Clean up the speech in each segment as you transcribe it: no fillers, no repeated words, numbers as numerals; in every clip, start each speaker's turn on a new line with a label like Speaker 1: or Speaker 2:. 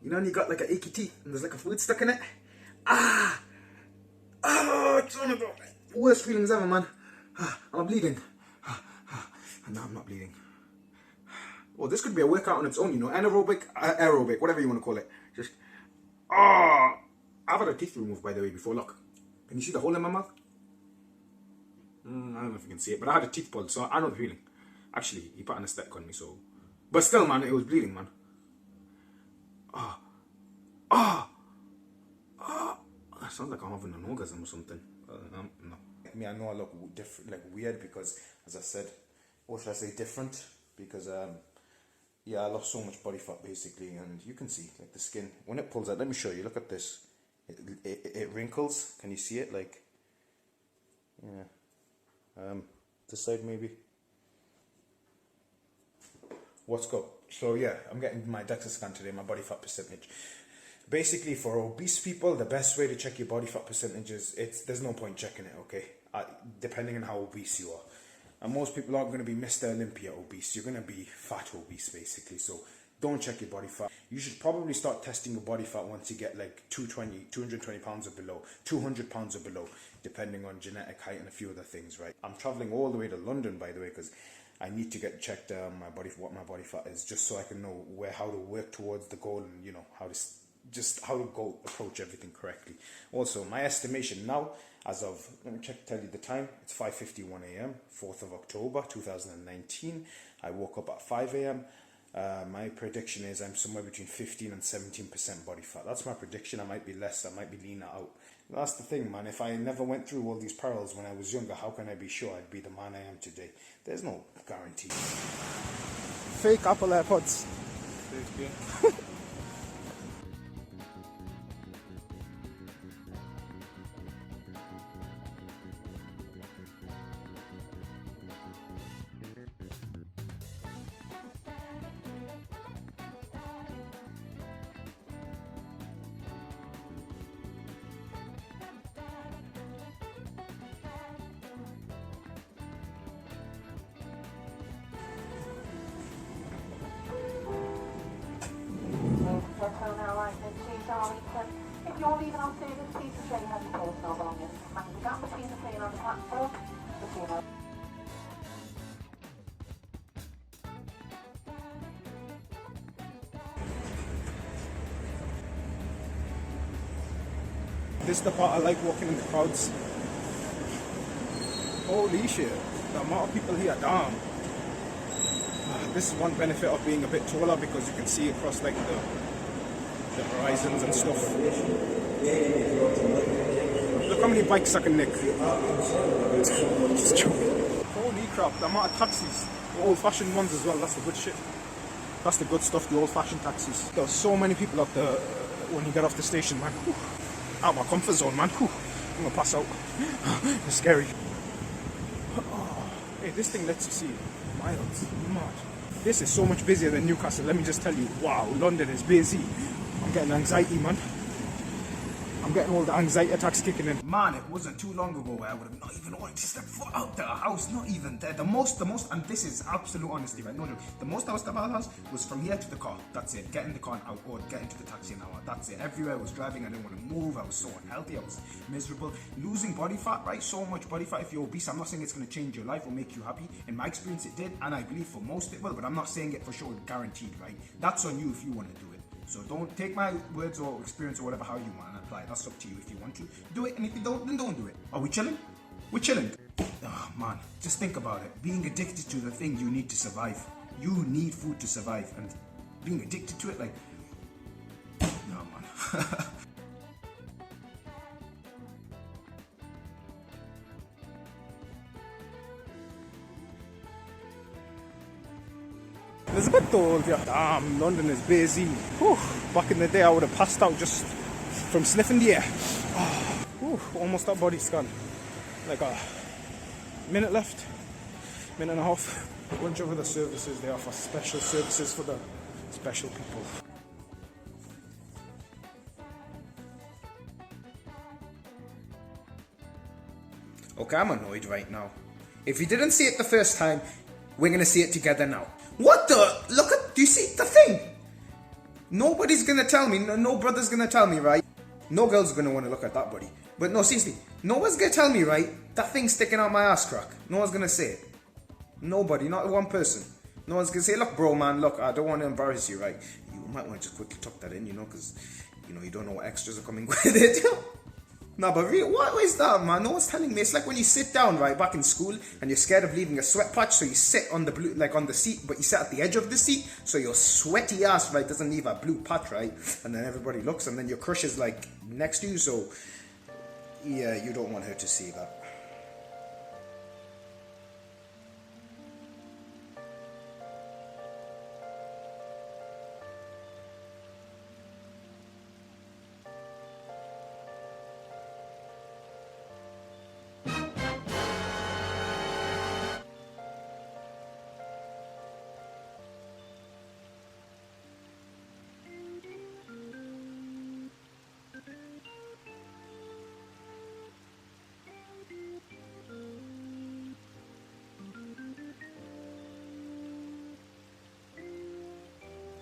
Speaker 1: You know when you got like an achy teeth and there's like a fluid stuck in it? Ah! Oh, it's one of the worst feelings ever, man. I'm bleeding. No, I'm not bleeding. Well, this could be a workout on its own, you know, anaerobic, aerobic, whatever you want to call it. Just, I've had a teeth removed, by the way, before. Look, can you see the hole in my mouth? I don't know if you can see it, but I had a teeth pulled, so I know the feeling. Actually, he put anesthetic on me, so. But still, man, it was bleeding, man. It sounds like I'm having an orgasm or something. No. I mean, I know I look different, like weird, because, as I said, or should I say different? Because, yeah, I lost so much body fat, basically, and you can see, like, the skin, when it pulls out, let me show you, look at this. It wrinkles, can you see it? Like, yeah. This side, maybe. What's go? So, yeah, I'm getting my Dexa scan today, my body fat percentage. Basically, for obese people, the best way to check your body fat percentage is, there's no point checking it, okay? Depending on how obese you are. And most people aren't going to be Mr. Olympia obese. You're going to be fat obese, basically. So don't check your body fat. You should probably start testing your body fat once you get like 220 pounds or below, 200 pounds or below, depending on genetic height and a few other things, right? I'm traveling all the way to London, by the way, because I need to get checked what my body fat is, just so I can know how to work towards the goal and, you know, how to go approach everything correctly. Also, my estimation now, as of, let me tell you the time, it's 5:51 a.m, 4th of October, 2019. I woke up at 5 a.m. My prediction is I'm somewhere between 15 and 17% body fat. That's my prediction. I might be less, I might be leaner out. That's the thing, man. If I never went through all these perils when I was younger, how can I be sure I'd be the man I am today? There's no guarantee. Fake Apple AirPods. Fake, yeah.
Speaker 2: If you're leaving on service, please ensure you have your personal belongings. And the gap between the train and the platform,
Speaker 1: This is the part I like, walking in the crowds. Holy shit, the amount of people here, damn. This is one benefit of being a bit taller, because you can see across like the horizons and stuff. Look how many bikes I can nick. Just joking. Holy crap, the amount of taxis. The old-fashioned ones as well, that's the good shit. That's the good stuff, the old-fashioned taxis. There's so many people out there when you get off the station, man. Whew. Out of my comfort zone, man. Whew. I'm gonna pass out. It's scary. Oh, hey, this thing lets you see miles. Mad. This is so much busier than Newcastle, let me just tell you. Wow, London is busy. I'm getting anxiety, man. I'm getting all the anxiety attacks kicking in. Man, it wasn't too long ago where I would have not even wanted to step foot out the house, not even there. The most, and this is absolute honesty, right? No joke. The most I was stepping out of the house was from here to the car. That's it. Get in the car and out, or get into the taxi and out. That's it. Everywhere I was driving, I didn't want to move. I was so unhealthy. I was miserable. Losing body fat, right? So much body fat. If you're obese, I'm not saying it's going to change your life or make you happy. In my experience, it did, and I believe for most it will, but I'm not saying it for sure, guaranteed, right? That's on you if you want to do it. So don't take my words or experience or whatever how you want and apply. That's up to you. If you want to do it, and if you don't, then don't do it. Are we chilling? We're chilling. Oh man, just think about it. Being addicted to the thing you need to survive. You need food to survive, and being addicted to it, like, no man. It's a bit old, yeah. Damn, London is busy. Whew. Back in the day, I would have passed out just from sniffing the air. Oh. Whew. Almost that body scan. Like a minute left, minute and a half. A bunch of other services they offer, special services for the special people. Okay, I'm annoyed right now. If you didn't see it the first time, we're gonna see it together now. What the? Look at, do you see the thing? Nobody's gonna tell me, no brother's gonna tell me, right? No girl's gonna wanna look at that, buddy. But no, seriously, no one's gonna tell me, right? That thing's sticking out my ass crack. No one's gonna say it. Nobody, not one person. No one's gonna say, look, bro, man, look, I don't wanna embarrass you, right? You might wanna just quickly tuck that in, you know, because, you know, you don't know what extras are coming with it. No, but really, what is that, man? No one's telling me. It's like when you sit down, right, back in school, and you're scared of leaving a sweat patch, so you sit on the blue, like on the seat, but you sit at the edge of the seat, so your sweaty ass, right, doesn't leave a blue patch, right? And then everybody looks, and then your crush is like next to you, so yeah, you don't want her to see that.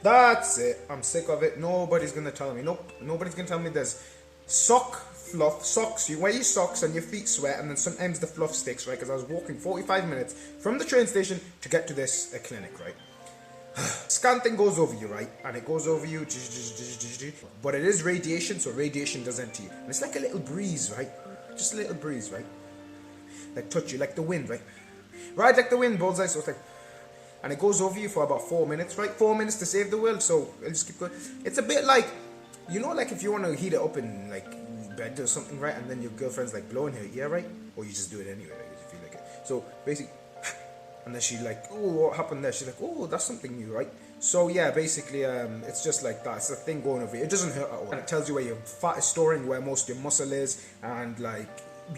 Speaker 1: That's it. I'm sick of it. Nobody's gonna tell me. Nope. Nobody's gonna tell me there's sock fluff. Socks. You wear your socks and your feet sweat, and then sometimes the fluff sticks, right? Because I was walking 45 minutes from the train station to get to this clinic, right? Scan thing goes over you, right? And it goes over you, but it is radiation, so radiation does enter you. And it's like a little breeze, right? Just a little breeze, right? Like touch you, like the wind, right? Right, like the wind, bullseye, so it's like, and it goes over you for about 4 minutes, right? 4 minutes to save the world, so I'll just keep going. It's a bit like, you know, like if you want to heat it up in like bed or something, right? And then your girlfriend's like blowing her ear, right? Or you just do it anyway, right? If you feel like it. So basically, and then she's like, oh, what happened there? She's like, oh, that's something new, right? So yeah, basically, it's just like that. It's a thing going over you. It doesn't hurt at all. And it tells you where your fat is storing, where most of your muscle is, and like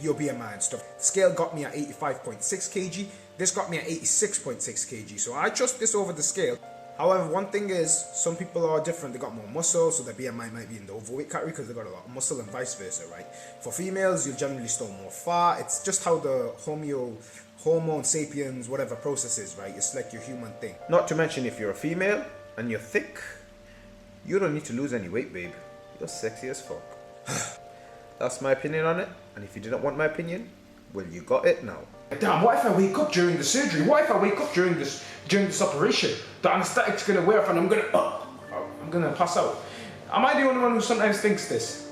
Speaker 1: your BMI and stuff. The scale got me at 85.6 kg. This got me at 86.6 kg. So I trust this over the scale. However, one thing is, some people are different. They got more muscle, so their BMI might be in the overweight category because they got a lot of muscle, and vice versa, right? For females, you'll generally store more fat. It's just how the hormone sapiens, whatever process is, right? It's like your human thing. Not to mention, if you're a female and you're thick, you don't need to lose any weight, babe. You're sexy as fuck. That's my opinion on it. And if you didn't want my opinion, well, you got it now. Damn, what if I wake up during the surgery? What if I wake up during this operation? The anesthetic's gonna wear off and I'm gonna pass out. Am I the only one who sometimes thinks this?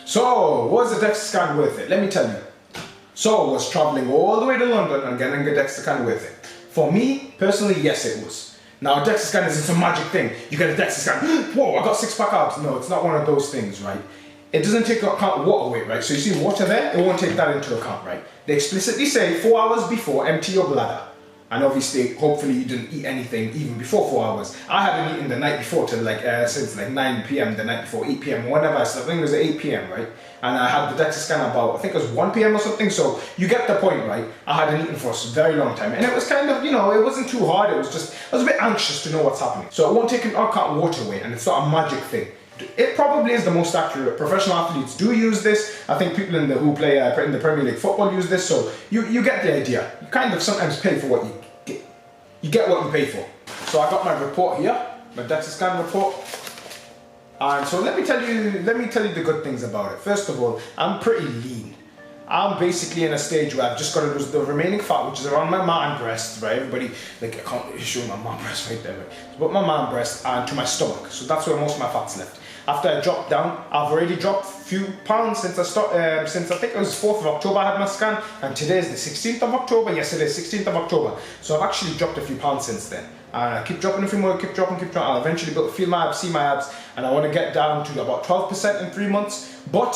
Speaker 1: So, was the Dexa scan worth it? Let me tell you. So, was traveling all the way to London and getting a Dexa scan worth it? For me, personally, yes it was. Now, a Dexa scan isn't a magic thing. You get a Dexa scan, whoa, I got 6-pack abs. No, it's not one of those things, right? It doesn't take into account water weight, right? So you see water there, it won't take that into account, right? They explicitly say 4 hours before, empty your bladder. And obviously, hopefully you didn't eat anything even before 4 hours. I hadn't eaten the night before till like, since like 9 p.m. the night before, 8 p.m. whenever I slept. I think it was at 8 p.m, right? And I had the Dexa scan about, I think it was 1 p.m. or something. So you get the point, right? I hadn't eaten for a very long time. And it was kind of, you know, it wasn't too hard. It was just, I was a bit anxious to know what's happening. So it won't take into account water weight, and it's not a magic thing. It probably is the most accurate. Professional athletes do use this. I think people who play in the Premier League football use this. So you get the idea. You kind of sometimes pay for what you get. You get what you pay for. So I got my report here, my Dexa scan report. And so let me tell you the good things about it. First of all, I'm pretty lean. I'm basically in a stage where I've just got to lose the remaining fat, which is around my man breast, right? Everybody, like, I can't show my man breast right there, right? But my man breast and to my stomach. So that's where most of my fat's left. After I dropped down, I've already dropped a few pounds since I think it was 4th of October I had my scan, and today is the 16th of October, yesterday is 16th of October. So I've actually dropped a few pounds since then. And I keep dropping a few more, keep dropping. I'll eventually feel my abs, see my abs, and I want to get down to about 12% in 3 months, but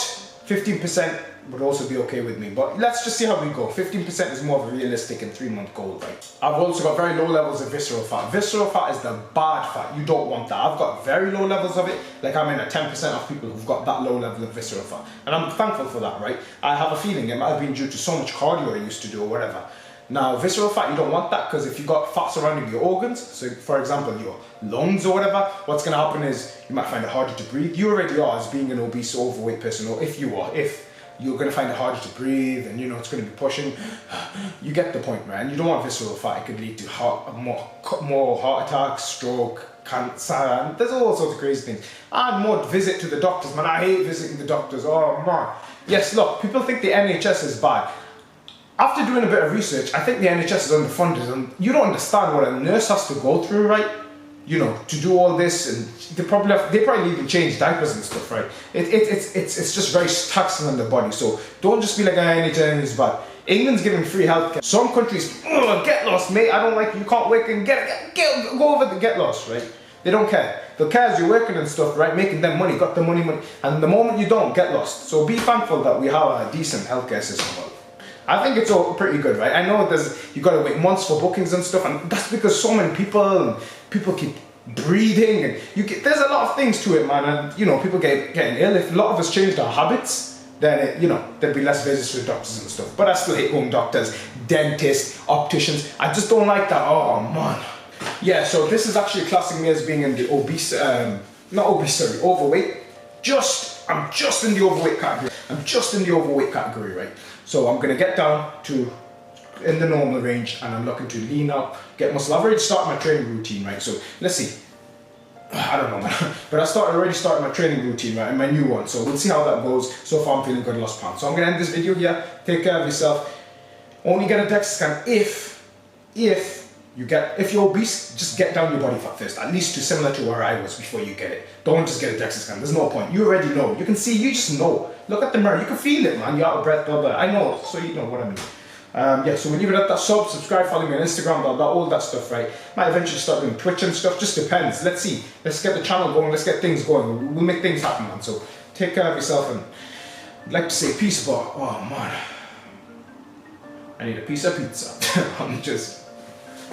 Speaker 1: 15% would also be okay with me. But let's just see how we go. 15% is more of a realistic and 3-month goal, right? I've also got very low levels of visceral fat. Visceral fat is the bad fat. You don't want that. I've got very low levels of it. Like, I'm in at 10% of people who've got that low level of visceral fat. And I'm thankful for that, right? I have a feeling it might have been due to so much cardio I used to do or whatever. Now, visceral fat, you don't want that, because if you got fat surrounding your organs, so for example, your lungs or whatever, what's going to happen is you might find it harder to breathe. You already are, as being an obese or overweight person, or if you're going to find it harder to breathe, and you know, it's going to be pushing. You get the point, man. You don't want visceral fat. It could lead to more heart attacks, stroke, cancer, and there's all sorts of crazy things. And more visit to the doctors, man. I hate visiting the doctors. Oh, man. Yes, look, people think the NHS is bad. After doing a bit of research, I think the NHS is underfunded, and you don't understand what a nurse has to go through, right? You know, to do all this, and they probably even change diapers and stuff, right? It's just very taxing on the body. So don't just be like, NHS is bad. England's giving free healthcare. Some countries, get lost, mate. I don't like you. Can't work and go over the get lost, right? They don't care. They'll care as you're working and stuff, right? Making them money, got the money. And the moment you don't, get lost. So be thankful that we have a decent healthcare system. I think it's all pretty good, right? I know you got to wait months for bookings and stuff, and that's because so many people keep breathing, and there's a lot of things to it, man. And you know, people getting ill. If a lot of us changed our habits, then there'd be less visits to doctors and stuff. But I still hate home doctors, dentists, opticians. I just don't like that. Oh man. Yeah. So this is actually classing me as being in the obese, overweight. I'm just in the overweight category. I'm just in the overweight category, right? So I'm gonna get down to in the normal range, and I'm looking to lean up, get muscle. I've already started my training routine, right? So let's see. I don't know, man. But I already started my training routine, right? And my new one. So we'll see how that goes. So far I'm feeling good, lost pounds. So I'm gonna end this video here. Take care of yourself. Only get a Dexa scan if you're obese, just get down your body fat first, at least similar to where I was before you get it. Don't just get a Dexa scan. There's no point. You already know. You can see. You just know. Look at the mirror. You can feel it, man. You're out of breath, blah blah. I know. So you know what I mean. Yeah. So we'll leave it at that. Subscribe, follow me on Instagram, blah blah, all that stuff, right? Might eventually start doing Twitch and stuff. Just depends. Let's see. Let's get the channel going. Let's get things going. We'll make things happen, man. So take care of yourself, and I'd like to say peace, but oh man, I need a piece of pizza. I'm just.